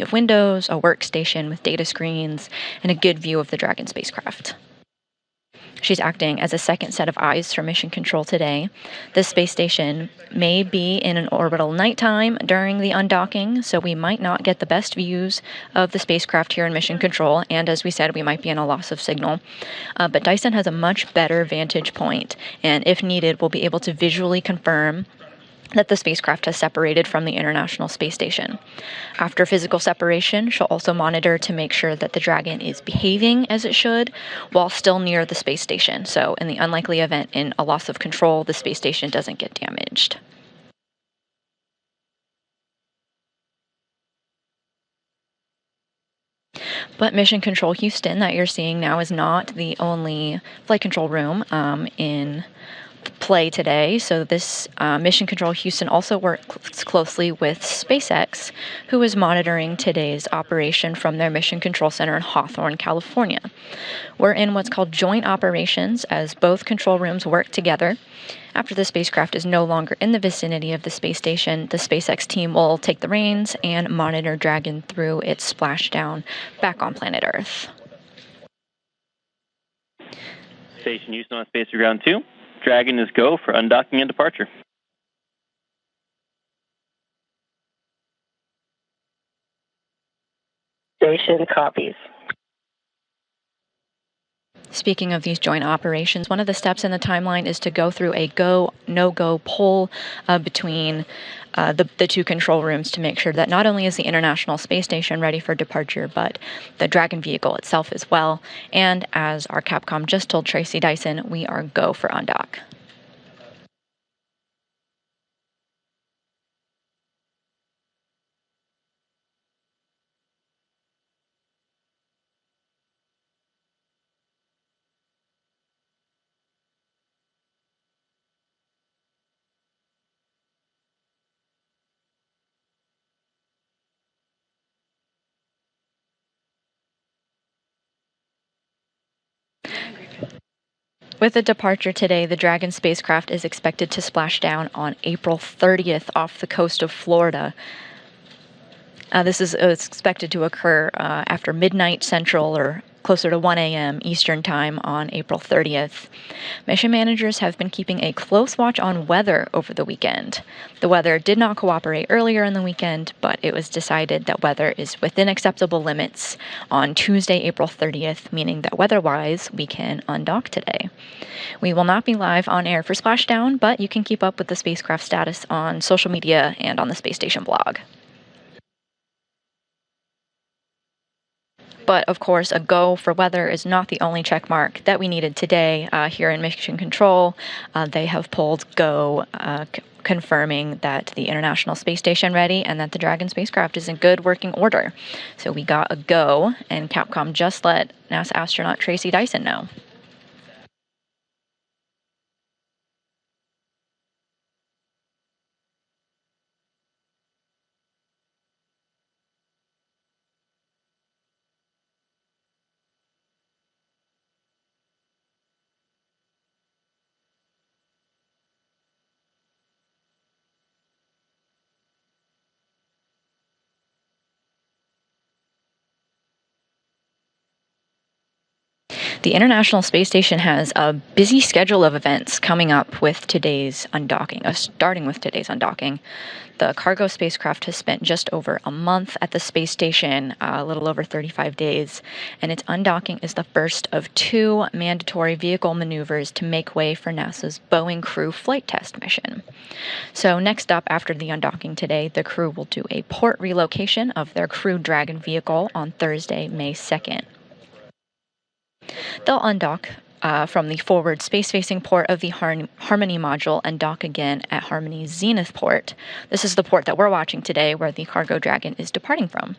of windows, a workstation with data screens, and a good view of the Dragon spacecraft. She's acting as a second set of eyes for mission control today. This space station may be in an orbital nighttime during the undocking, so we might not get the best views of the spacecraft here in mission control, and as we said, we might be in a loss of signal. But Dyson has a much better vantage point, and if needed, we'll be able to visually confirm that the spacecraft has separated from the International Space Station. After physical separation, she'll also monitor to make sure that the Dragon is behaving as it should while still near the space station. So in the unlikely event in a loss of control, the space station doesn't get damaged. But Mission Control Houston that you're seeing now is not the only flight control room in play today. So this Mission Control Houston also works closely with SpaceX, who is monitoring today's operation from their Mission Control Center in Hawthorne, California. We're in what's called joint operations as both control rooms work together. After the spacecraft is no longer in the vicinity of the space station, the SpaceX team will take the reins and monitor Dragon through its splashdown back on planet Earth. Station Houston on Space Ground 2. Dragon is go for undocking and departure. Station copies. Speaking of these joint operations, one of the steps in the timeline is to go through a go, no-go poll between the two control rooms to make sure that not only is the International Space Station ready for departure, but the Dragon vehicle itself as well. And as our Capcom just told Tracy Dyson, we are go for undock. With the departure today, the Dragon spacecraft is expected to splash down on April 30th off the coast of Florida. This is expected to occur after midnight Central or closer to 1 a.m. Eastern Time on April 30th. Mission managers have been keeping a close watch on weather over the weekend. The weather did not cooperate earlier in the weekend, but it was decided that weather is within acceptable limits on Tuesday, April 30th, meaning that weather-wise, we can undock today. We will not be live on air for Splashdown, but you can keep up with the spacecraft status on social media and on the space station blog. But of course, a go for weather is not the only check mark that we needed today here in Mission Control. They have pulled go, confirming that the International Space Station ready and that the Dragon spacecraft is in good working order. So we got a go, and Capcom just let NASA astronaut Tracy Dyson know. The International Space Station has a busy schedule of events coming up with today's undocking, starting with today's undocking. The cargo spacecraft has spent just over a month at the space station, a little over 35 days, and its undocking is the first of 2 mandatory vehicle maneuvers to make way for NASA's Boeing crew flight test mission. So next up, after the undocking today, the crew will do a port relocation of their Crew Dragon vehicle on Thursday, May 2nd. They'll undock from the forward space-facing port of the Harmony module and dock again at Harmony's Zenith port. This is the port that we're watching today where the cargo Dragon is departing from.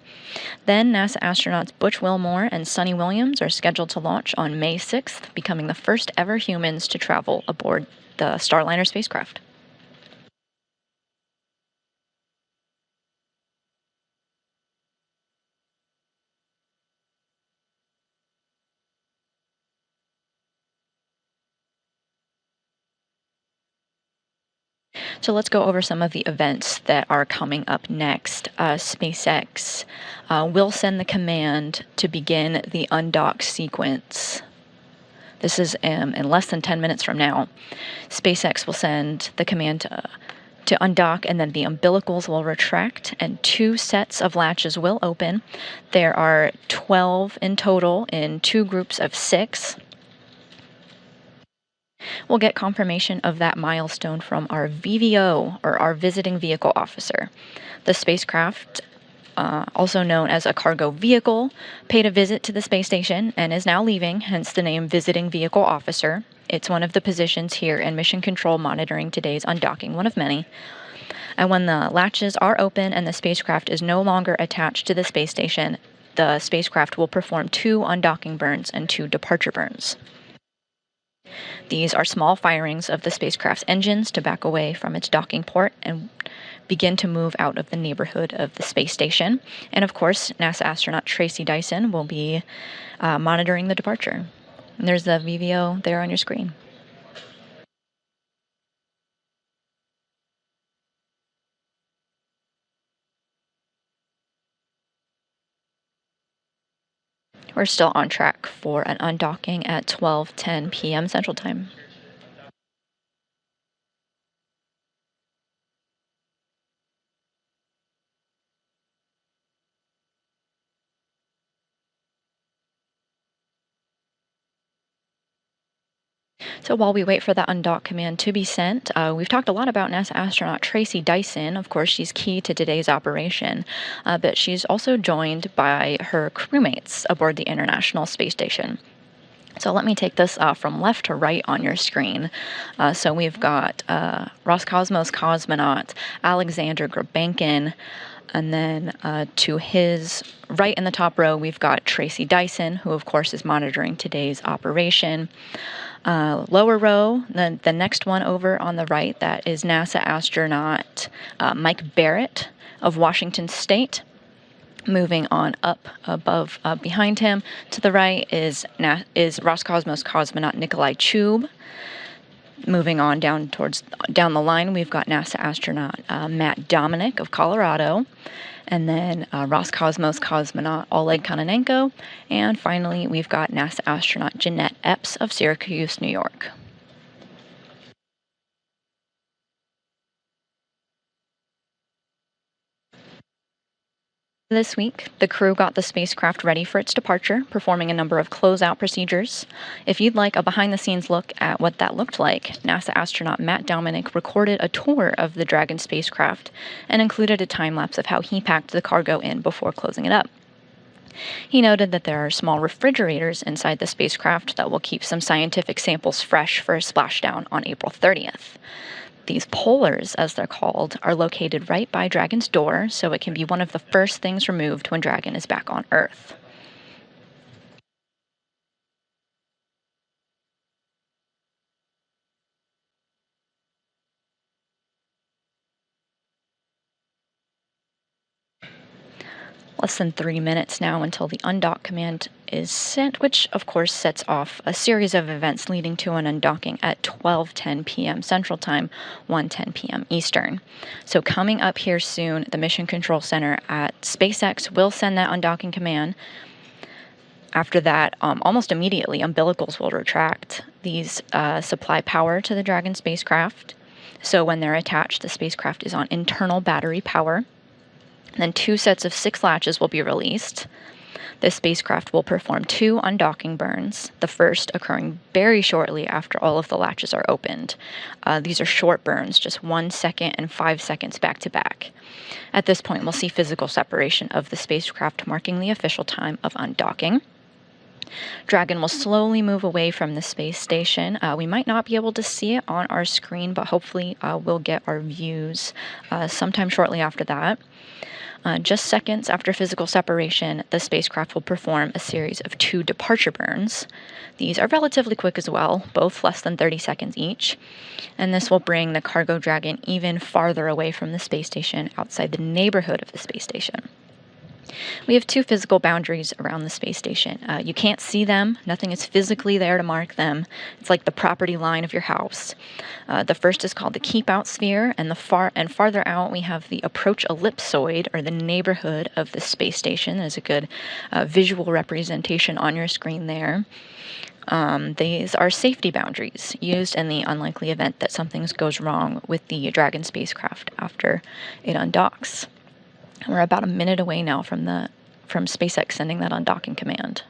Then NASA astronauts Butch Wilmore and Sunny Williams are scheduled to launch on May 6th, becoming the first ever humans to travel aboard the Starliner spacecraft. So let's go over some of the events that are coming up next. SpaceX will send the command to begin the undock sequence. This is in less than 10 minutes from now. SpaceX will send the command to undock, and then the umbilicals will retract, and 2 sets of latches will open. There are 12 in total in 2 groups of 6. We'll get confirmation of that milestone from our VVO, or our Visiting Vehicle Officer. The spacecraft, also known as a cargo vehicle, paid a visit to the space station and is now leaving, hence the name Visiting Vehicle Officer. It's one of the positions here in Mission Control monitoring today's undocking, one of many. And when the latches are open and the spacecraft is no longer attached to the space station, the spacecraft will perform 2 undocking burns and 2 departure burns. These are small firings of the spacecraft's engines to back away from its docking port and begin to move out of the neighborhood of the space station. And of course, NASA astronaut Tracy Dyson will be monitoring the departure. And there's the VVO there on your screen. We're still on track for an undocking at 12:10 p.m. Central Time. So while we wait for the undock command to be sent, we've talked a lot about NASA astronaut Tracy Dyson. Of course, she's key to today's operation, but she's also joined by her crewmates aboard the International Space Station. So let me take this from left to right on your screen. So we've got Roscosmos cosmonaut Alexander Grabankin, and then to his right in the top row, we've got Tracy Dyson, who of course is monitoring today's operation. Lower row, the next one over on the right, that is NASA astronaut Mike Barrett of Washington State. Moving on up above, behind him to the right is Roscosmos cosmonaut Nikolai Chub. Moving on down the line, we've got NASA astronaut Matt Dominic of Colorado, and then Roscosmos cosmonaut Oleg Kononenko, and finally we've got NASA astronaut Jeanette Epps of Syracuse, New York. This week, the crew got the spacecraft ready for its departure, performing a number of closeout procedures. If you'd like a behind-the-scenes look at what that looked like, NASA astronaut Matt Dominic recorded a tour of the Dragon spacecraft and included a time-lapse of how he packed the cargo in before closing it up. He noted that there are small refrigerators inside the spacecraft that will keep some scientific samples fresh for a splashdown on April 30th. These polars, as they're called, are located right by Dragon's door, so it can be one of the first things removed when Dragon is back on Earth. Less than 3 minutes now until the undock command is sent, which of course sets off a series of events leading to an undocking at 12:10 p.m. Central Time, 1:10 p.m. Eastern. So coming up here soon, the Mission Control Center at SpaceX will send that undocking command. After that, almost immediately, umbilicals will retract. These supply power to the Dragon spacecraft. So when they're attached, the spacecraft is on internal battery power. Then 2 sets of 6 latches will be released. The spacecraft will perform 2 undocking burns, the first occurring very shortly after all of the latches are opened. These are short burns, just 1 second and 5 seconds back to back. At this point, we'll see physical separation of the spacecraft, marking the official time of undocking. Dragon will slowly move away from the space station. We might not be able to see it on our screen, but hopefully we'll get our views sometime shortly after that. Just seconds after physical separation, the spacecraft will perform a series of 2 departure burns. These are relatively quick as well, both less than 30 seconds each. And this will bring the cargo Dragon even farther away from the space station, outside the neighborhood of the space station. We have two physical boundaries around the space station. You can't see them. Nothing is physically there to mark them. It's like the property line of your house. The first is called the keep out sphere, and farther out we have the approach ellipsoid, or the neighborhood of the space station. There's a good visual representation on your screen there. These are safety boundaries used in the unlikely event that something goes wrong with the Dragon spacecraft after it undocks. We're about a minute away now from SpaceX sending that undocking command.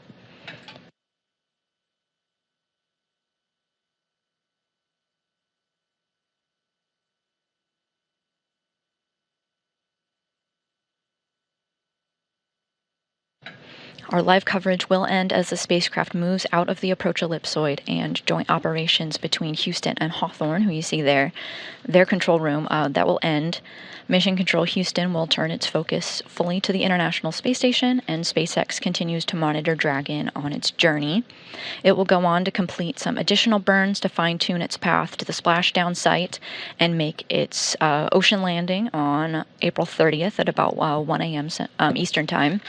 Our live coverage will end as the spacecraft moves out of the approach ellipsoid, and joint operations between Houston and Hawthorne, who you see there, their control room, that will end. Mission Control Houston will turn its focus fully to the International Space Station, and SpaceX continues to monitor Dragon on its journey. It will go on to complete some additional burns to fine-tune its path to the splashdown site and make its ocean landing on April 30th at about 1 a.m. Eastern Time.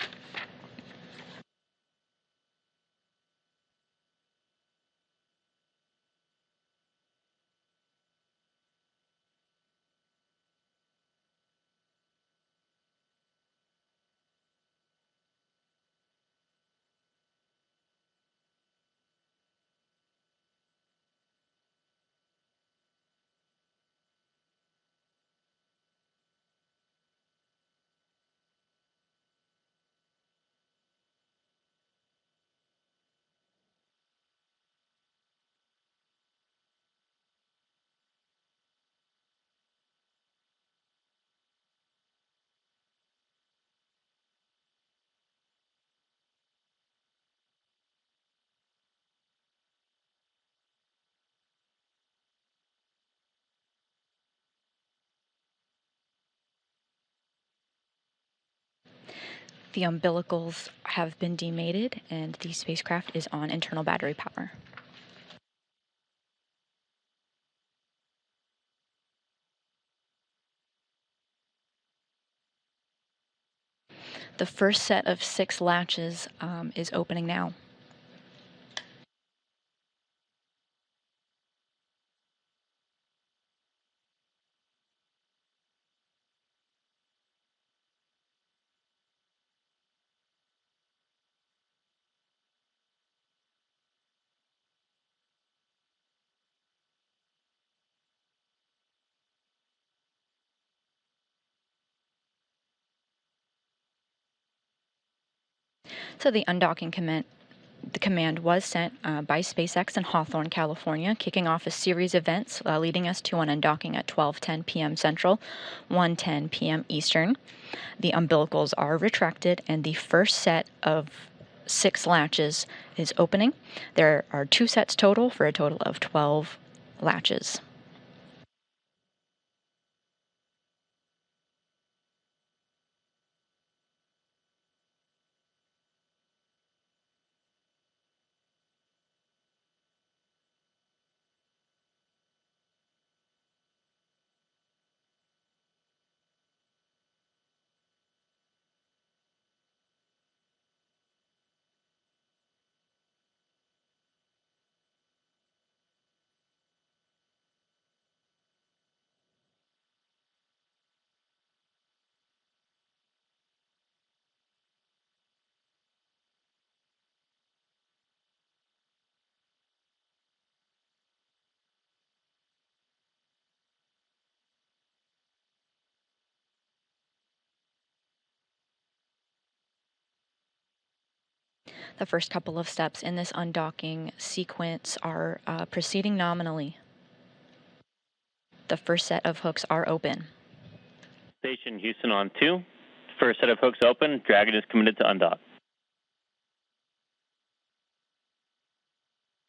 The umbilicals have been demated, and the spacecraft is on internal battery power. The first set of 6 latches is opening now. So the undocking command was sent by SpaceX in Hawthorne, California, kicking off a series of events leading us to an undocking at 12:10 p.m. Central, 1:10 p.m. Eastern. The umbilicals are retracted, and the first set of 6 latches is opening. There are 2 sets total for a total of 12 latches. The first couple of steps in this undocking sequence are proceeding nominally. The first set of hooks are open. Station Houston on 2. First set of hooks open. Dragon is committed to undock.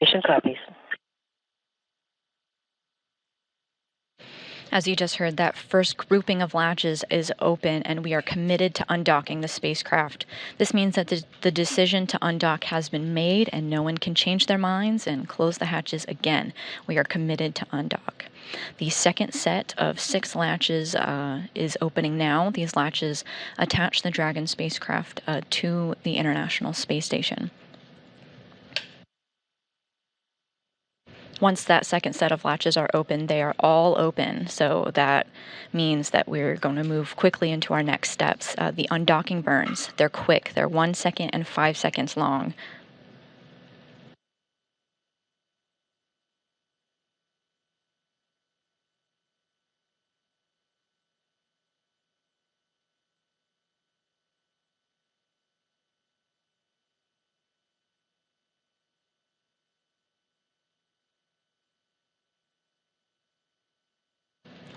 Station copies. As you just heard, that first grouping of latches is open, and we are committed to undocking the spacecraft. This means that the decision to undock has been made, and no one can change their minds and close the hatches again. We are committed to undock. The second set of 6 latches is opening now. These latches attach the Dragon spacecraft to the International Space Station. Once that second set of latches are open, they are all open. So that means that we're going to move quickly into our next steps. The undocking burns, they're quick. They're 1 second and 5 seconds long.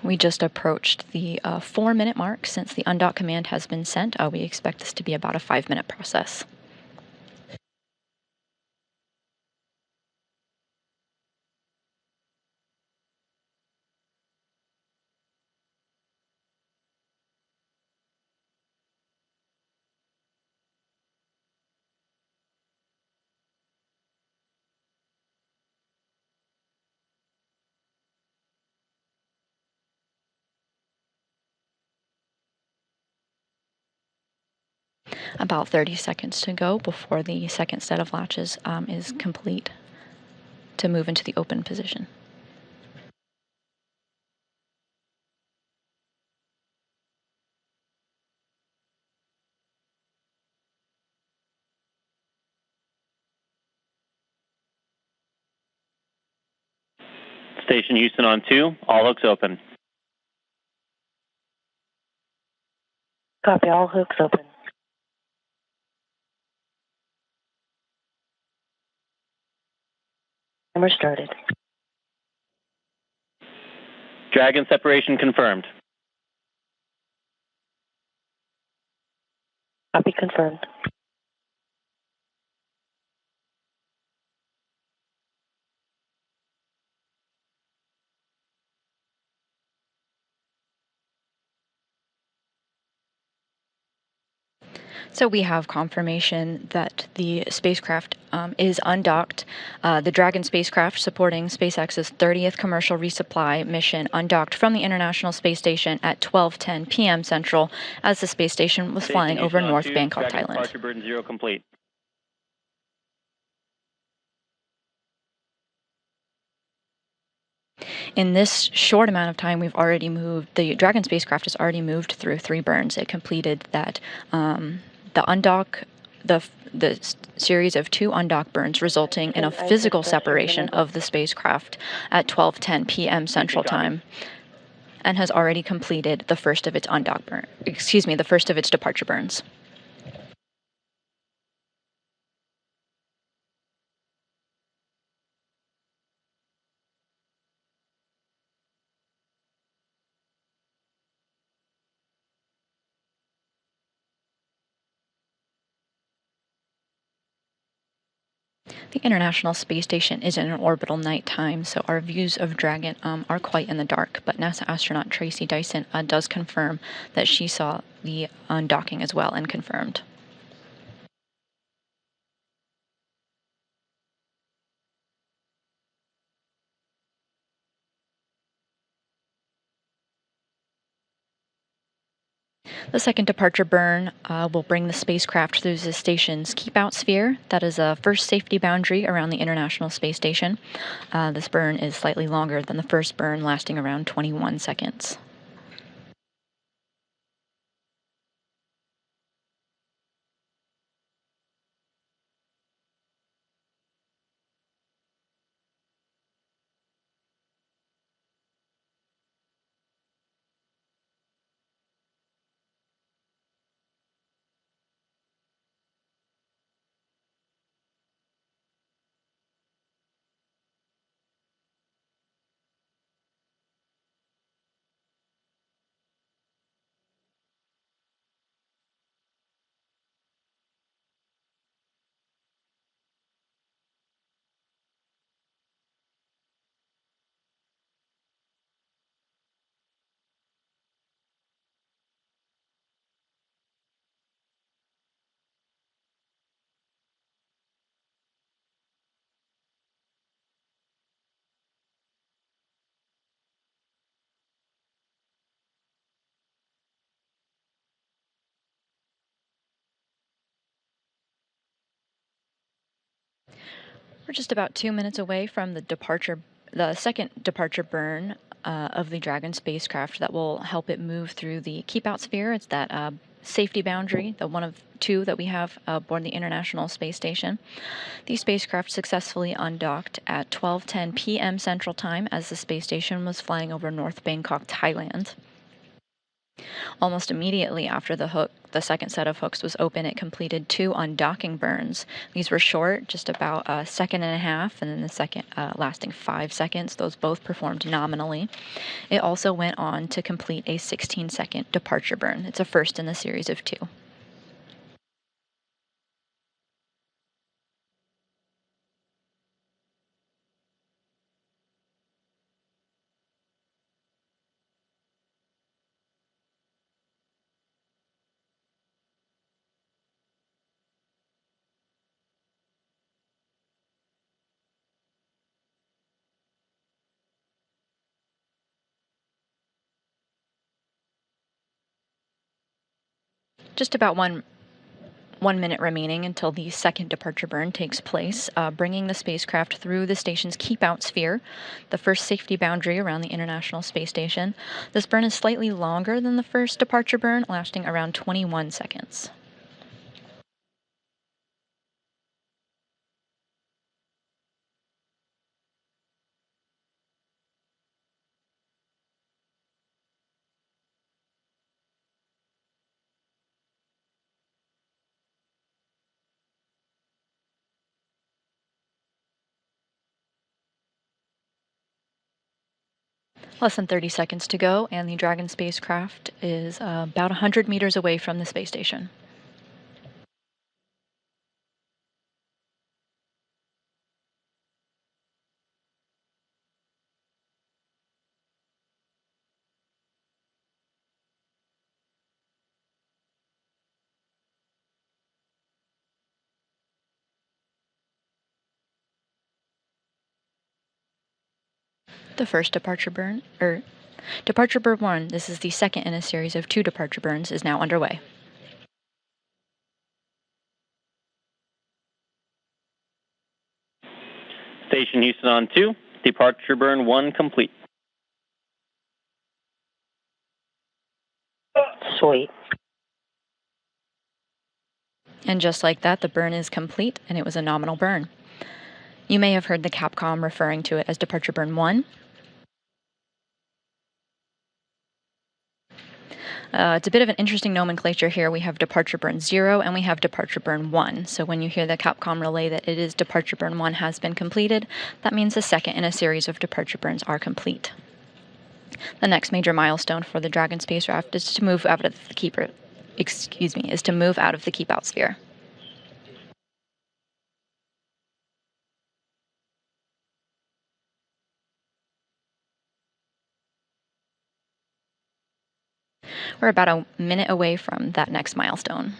We just approached the 4-minute mark since the undock command has been sent. We expect this to be about a 5-minute process. About 30 seconds to go before the second set of latches is complete to move into the open position. Station Houston on 2, all hooks open. Copy, all hooks open. Timer started. Dragon separation confirmed. Copy confirmed. So we have confirmation that the spacecraft is undocked. The Dragon spacecraft, supporting SpaceX's 30th commercial resupply mission, undocked from the International Space Station at 12:10 p.m. Central as the space station was flying over North Bangkok, Dragon Thailand. departure burden 0 complete. In this short amount of time, we've already moved, the Dragon spacecraft has already moved through 3 burns. It completed that, the undock, the series of 2 undock burns, resulting in a physical separation of the spacecraft at 12:10 p.m. Central Time, and has already completed the first of its the first of its departure burns. The International Space Station is in an orbital nighttime, so our views of Dragon are quite in the dark, but NASA astronaut Tracy Dyson does confirm that she saw the undocking as well, and confirmed. The second departure burn will bring the spacecraft through the station's keep-out sphere. That is a first safety boundary around the International Space Station. This burn is slightly longer than the first burn, lasting around 21 seconds. We're just about 2 minutes away from the second departure burn of the Dragon spacecraft that will help it move through the keep out sphere. It's that safety boundary, the one of two that we have aboard the International Space Station. The spacecraft successfully undocked at 12:10 p.m. Central Time as the space station was flying over North Bangkok, Thailand. Almost immediately after the second set of hooks was open, it completed 2 undocking burns. These were short, just about a second and a half, and then the second lasting 5 seconds. Those both performed nominally. It also went on to complete a 16-second departure burn. It's a first in the series of 2. Just about one minute remaining until the second departure burn takes place, bringing the spacecraft through the station's keep-out sphere, the first safety boundary around the International Space Station. This burn is slightly longer than the first departure burn, lasting around 21 seconds. Less than 30 seconds to go, and the Dragon spacecraft is about 100 meters away from the space station. The first departure burn, Departure burn 1, this is the second in a series of 2 departure burns, is now underway. Station Houston on 2, departure burn 1 complete. Sweet. And just like that, the burn is complete, and it was a nominal burn. You may have heard the Capcom referring to it as Departure Burn 1. It's a bit of an interesting nomenclature here. We have Departure Burn 0 and we have Departure Burn 1. So when you hear the Capcom relay that it is Departure Burn 1 has been completed, that means the second in a series of departure burns are complete. The next major milestone for the Dragon spacecraft is to move out of the keep-out sphere. We're about a minute away from that next milestone.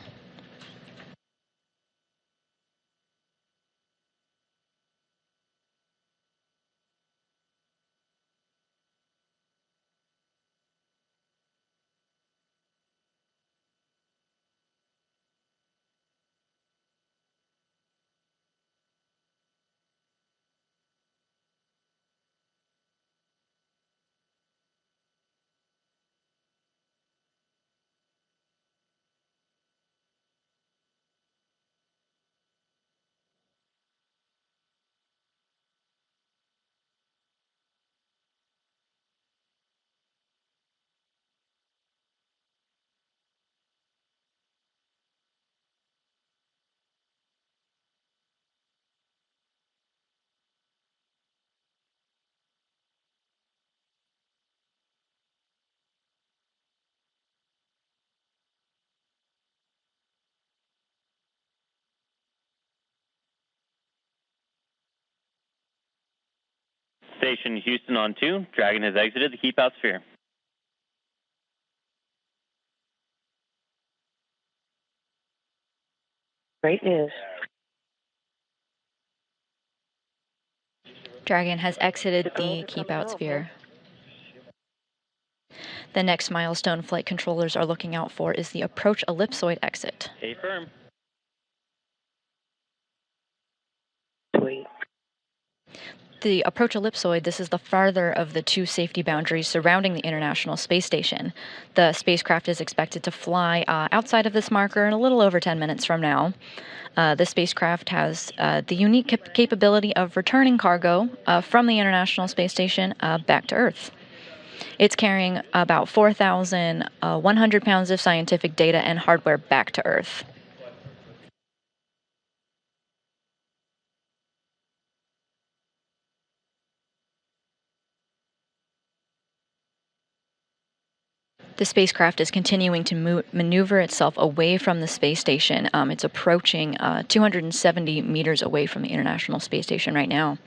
Station Houston on 2, Dragon has exited the keep-out sphere. Great news. Dragon has exited the keep-out sphere. The next milestone flight controllers are looking out for is the approach ellipsoid exit. Stay firm. Sweet. The approach ellipsoid, this is the farther of the two safety boundaries surrounding the International Space Station. The spacecraft is expected to fly outside of this marker in a little over 10 minutes from now. The spacecraft has the unique capability of returning cargo from the International Space Station back to Earth. It's carrying about 4,100 pounds of scientific data and hardware back to Earth. The spacecraft is continuing to maneuver itself away from the space station. It's approaching 270 meters away from the International Space Station right now.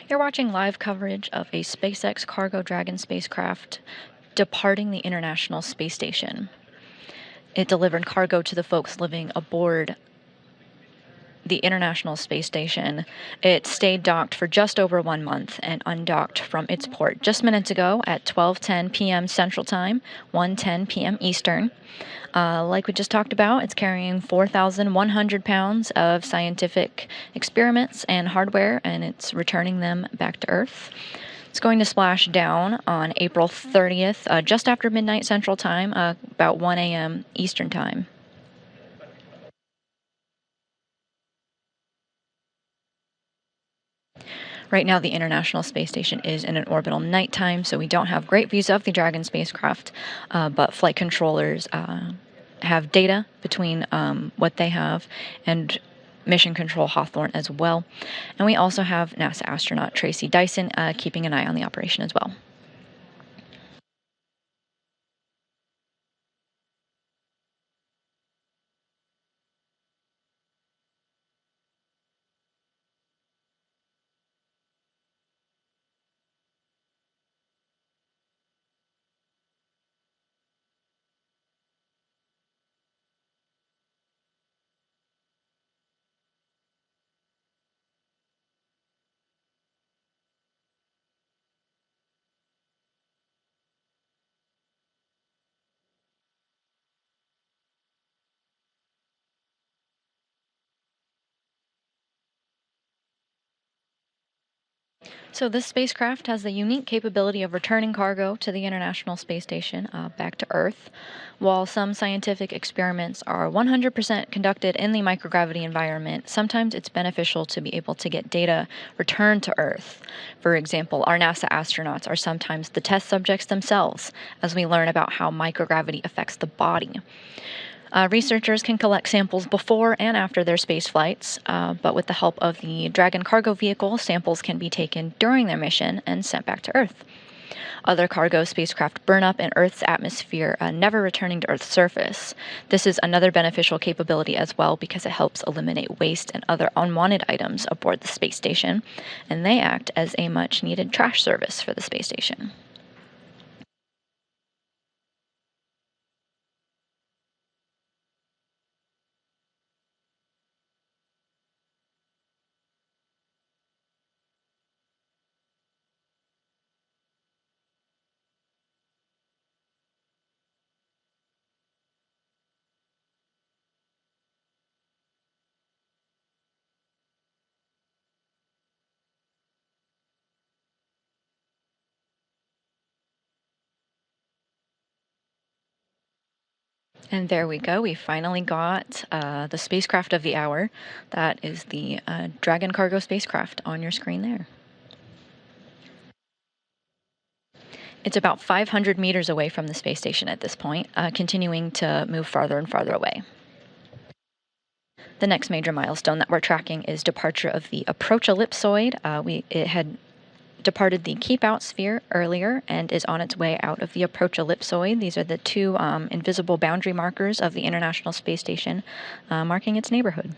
You're watching live coverage of a SpaceX Cargo Dragon spacecraft departing the International Space Station. It delivered cargo to the folks living aboard the International Space Station. It stayed docked for just over 1 month and undocked from its port just minutes ago at 12:10 p.m. Central Time, 1:10 p.m. Eastern. Like we just talked about, it's carrying 4,100 pounds of scientific experiments and hardware, and it's returning them back to Earth. It's going to splash down on April 30th, just after midnight Central Time, about 1 a.m. Eastern Time. Right now, the International Space Station is in an orbital nighttime, so we don't have great views of the Dragon spacecraft, but flight controllers have data between what they have and Mission Control Hawthorne as well. And we also have NASA astronaut Tracy Dyson keeping an eye on the operation as well. So this spacecraft has the unique capability of returning cargo to the International Space Station back to Earth. While some scientific experiments are 100% conducted in the microgravity environment, sometimes it's beneficial to be able to get data returned to Earth. For example, our NASA astronauts are sometimes the test subjects themselves as we learn about how microgravity affects the body. Researchers can collect samples before and after their space flights, but with the help of the Dragon cargo vehicle, samples can be taken during their mission and sent back to Earth. Other cargo spacecraft burn up in Earth's atmosphere, never returning to Earth's surface. This is another beneficial capability as well because it helps eliminate waste and other unwanted items aboard the space station, and they act as a much-needed trash service for the space station. And there we go. We finally got the spacecraft of the hour. That is the Dragon cargo spacecraft on your screen there. It's about 500 meters away from the space station at this point, continuing to move farther and farther away. The next major milestone that we're tracking is departure of the approach ellipsoid. It had departed the Keep Out sphere earlier and is on its way out of the Approach ellipsoid. These are the two invisible boundary markers of the International Space Station, marking its neighborhood.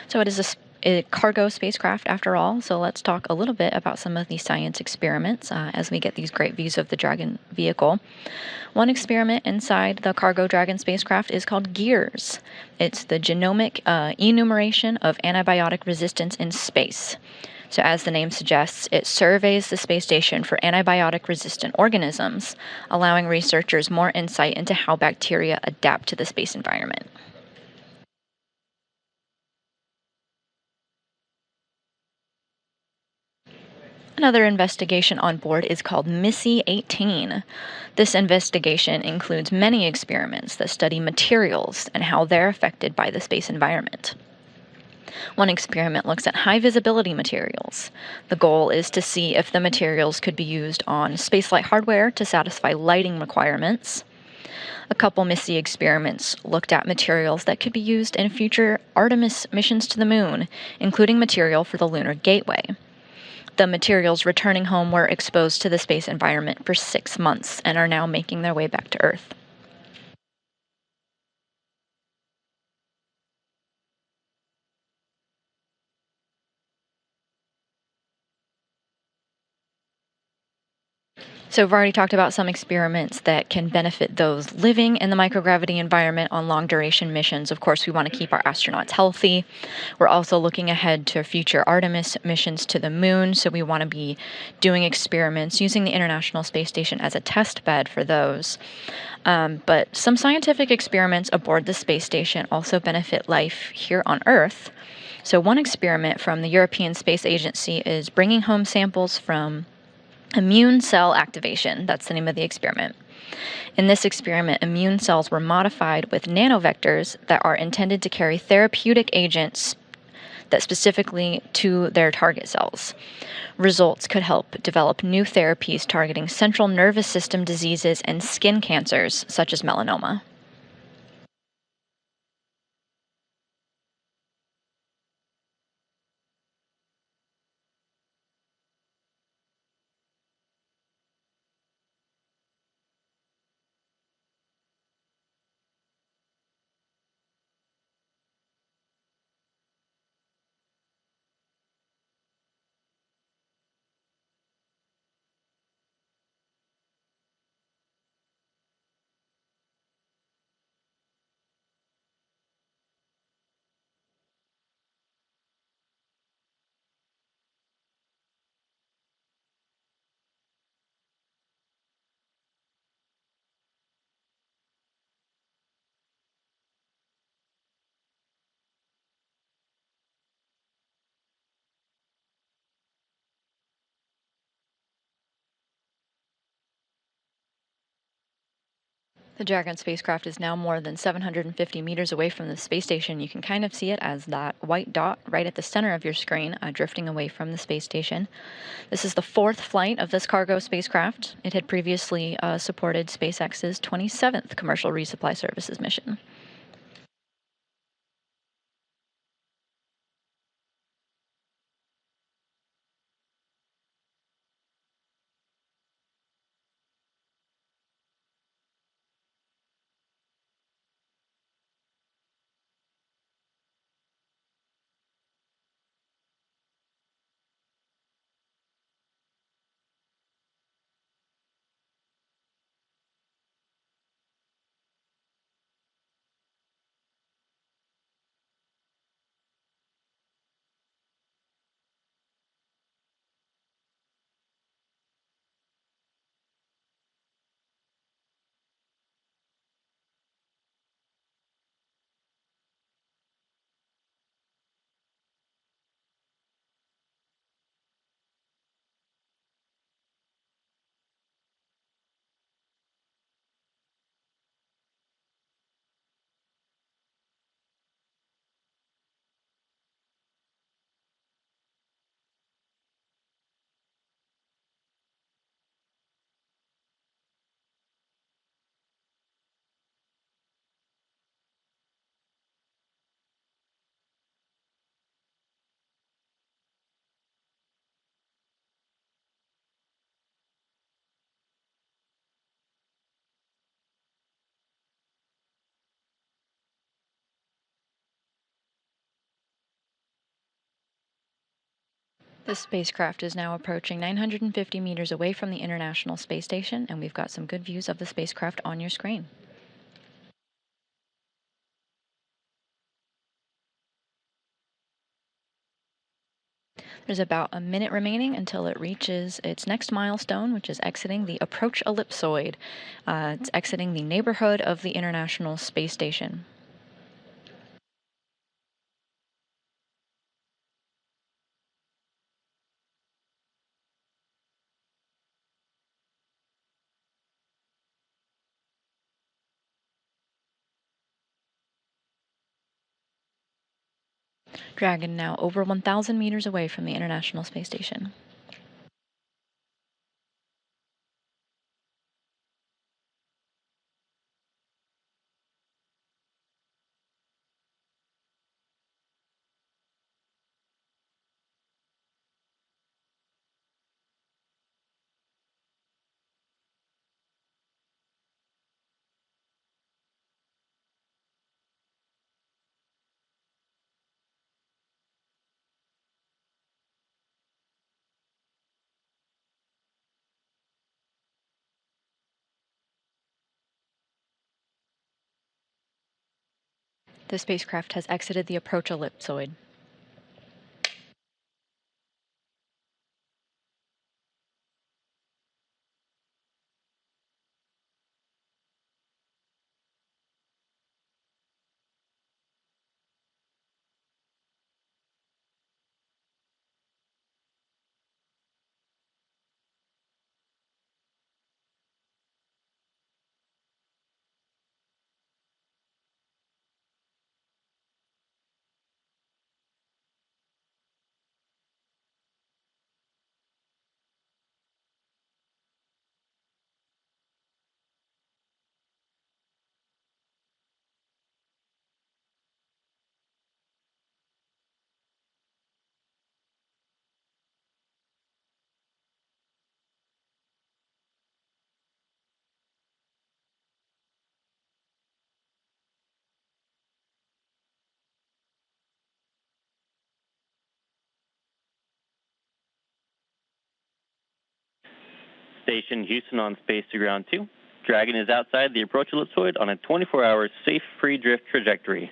So it is a cargo spacecraft after all, so let's talk a little bit about some of the science experiments as we get these great views of the Dragon vehicle. One experiment inside the Cargo Dragon spacecraft is called GEARS. It's the genomic enumeration of antibiotic resistance in space. So as the name suggests, it surveys the space station for antibiotic-resistant organisms, allowing researchers more insight into how bacteria adapt to the space environment. Another investigation on board is called Missy 18. This investigation includes many experiments that study materials and how they're affected by the space environment. One experiment looks at high visibility materials. The goal is to see if the materials could be used on spaceflight hardware to satisfy lighting requirements. A couple Missy experiments looked at materials that could be used in future Artemis missions to the moon, including material for the Lunar Gateway. The materials returning home were exposed to the space environment for 6 months and are now making their way back to Earth. So we've already talked about some experiments that can benefit those living in the microgravity environment on long-duration missions. Of course, we want to keep our astronauts healthy. We're also looking ahead to future Artemis missions to the moon, so we want to be doing experiments using the International Space Station as a test bed for those. But some scientific experiments aboard the space station also benefit life here on Earth. So one experiment from the European Space Agency is bringing home samples from immune cell activation. That's the name of the experiment. In this experiment, immune cells were modified with nanovectors that are intended to carry therapeutic agents that specifically to their target cells. Results could help develop new therapies targeting central nervous system diseases and skin cancers, such as melanoma. The Dragon spacecraft is now more than 750 meters away from the space station. You can kind of see it as that white dot right at the center of your screen, drifting away from the space station. This is the 4th flight of this cargo spacecraft. It had previously supported SpaceX's 27th commercial resupply services mission. The spacecraft is now approaching 950 meters away from the International Space Station, and we've got some good views of the spacecraft on your screen. There's about a minute remaining until it reaches its next milestone, which is exiting the approach ellipsoid. It's exiting the neighborhood of the International Space Station. Dragon now over 1,000 meters away from the International Space Station. The spacecraft has exited the approach ellipsoid. Station Houston on space to ground 2. Dragon is outside the approach ellipsoid on a 24-hour safe free drift trajectory.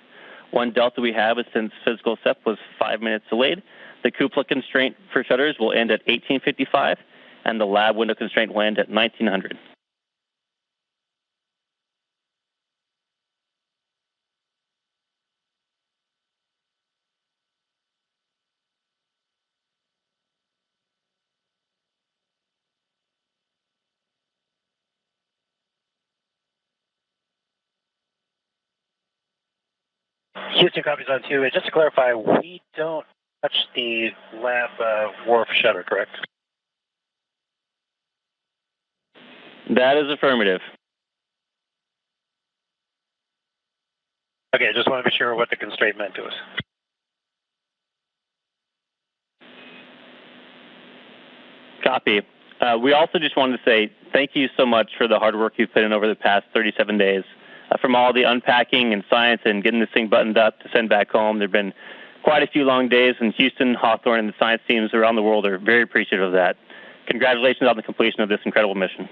One delta we have is since physical SEP was 5 minutes delayed. The cupola constraint for shutters will end at 1855, and the lab window constraint will end at 1900. Houston copies on 2. Just to clarify, we don't touch the lab wharf shutter, correct? That is affirmative. Okay, just want to be sure what the constraint meant to us. Copy. We also just wanted to say thank you so much for the hard work you've put in over the past 37 days. From all the unpacking and science and getting this thing buttoned up to send back home, there have been quite a few long days, and Houston, Hawthorne, and the science teams around the world are very appreciative of that. Congratulations on the completion of this incredible mission.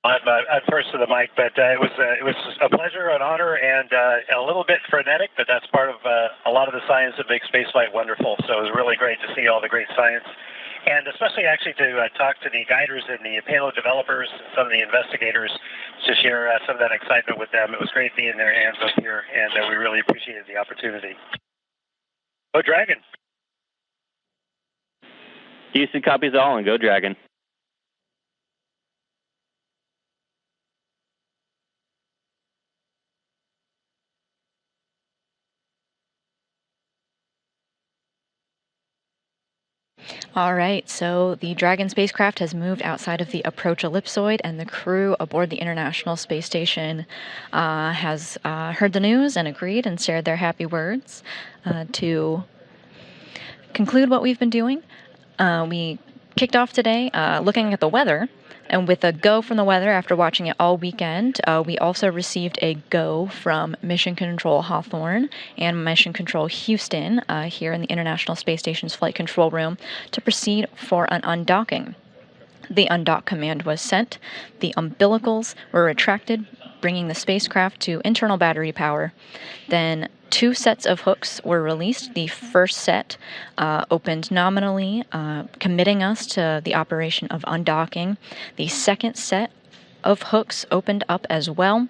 I'm first to the mic, but it was a pleasure, an honor, and a little bit frenetic, but that's part of a lot of the science that makes spaceflight wonderful. So it was really great to see all the great science, and especially actually to talk to the guiders and the payload developers and some of the investigators to share some of that excitement with them. It was great being in their hands up here, and we really appreciated the opportunity. Go Dragon! Houston copies all, and go Dragon. All right, so the Dragon spacecraft has moved outside of the approach ellipsoid, and the crew aboard the International Space Station has heard the news and agreed and shared their happy words. To conclude what we've been doing, we kicked off today looking at the weather. And with a go from the weather after watching it all weekend, we also received a go from Mission Control Hawthorne and Mission Control Houston here in the International Space Station's Flight Control Room to proceed for an undocking. The undock command was sent, the umbilicals were retracted, bringing the spacecraft to internal battery power. Then 2 sets of hooks were released. The first set opened nominally, committing us to the operation of undocking. The second set of hooks opened up as well,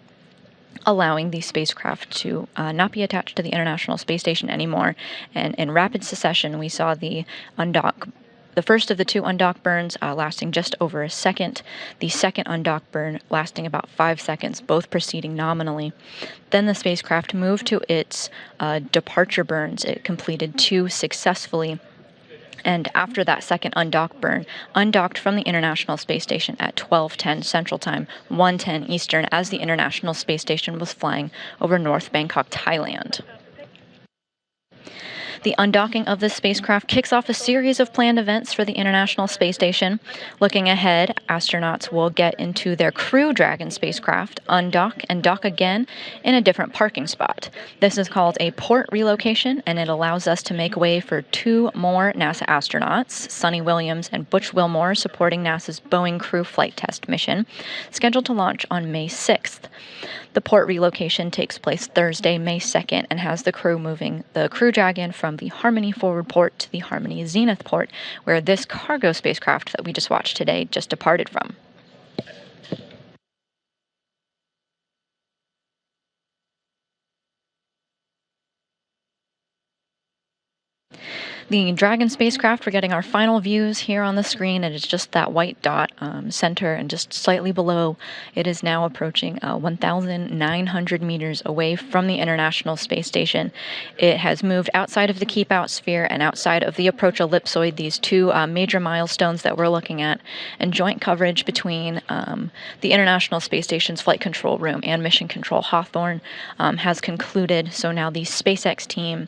allowing the spacecraft to not be attached to the International Space Station anymore. And in rapid succession, we saw the undock. The first of the 2 undock burns lasting just over a second, the second undock burn lasting about 5 seconds, both proceeding nominally. Then the spacecraft moved to its departure burns. It completed 2 successfully. And after that second undock burn, undocked from the International Space Station at 12:10 Central Time, 1:10 Eastern, as the International Space Station was flying over North Bangkok, Thailand. The undocking of this spacecraft kicks off a series of planned events for the International Space Station. Looking ahead, astronauts will get into their Crew Dragon spacecraft, undock, and dock again in a different parking spot. This is called a port relocation, and it allows us to make way for 2 more NASA astronauts, Sonny Williams and Butch Wilmore, supporting NASA's Boeing Crew Flight Test mission, scheduled to launch on May 6th. The port relocation takes place Thursday, May 2nd, and has the crew moving the Crew Dragon from the Harmony forward port to the Harmony Zenith port, where this cargo spacecraft that we just watched today just departed from. The Dragon spacecraft, we're getting our final views here on the screen, and it's just that white dot center, and just slightly below, it is now approaching 1,900 meters away from the International Space Station. It has moved outside of the keep out sphere and outside of the approach ellipsoid, these 2 major milestones that we're looking at, and joint coverage between the International Space Station's Flight Control Room and Mission Control Hawthorne has concluded. So now the SpaceX team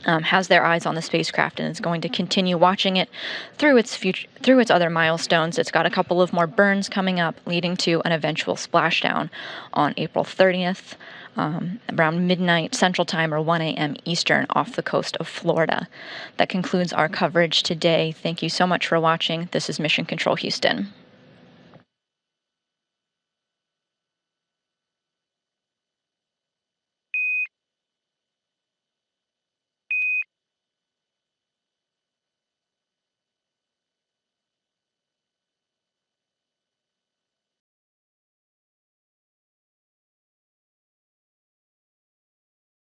has their eyes on the spacecraft and is going to continue watching it through its other milestones. It's got a couple of more burns coming up, leading to an eventual splashdown on April 30th, around midnight Central Time or 1 a.m. Eastern, off the coast of Florida. That concludes our coverage today. Thank you so much for watching. This is Mission Control Houston.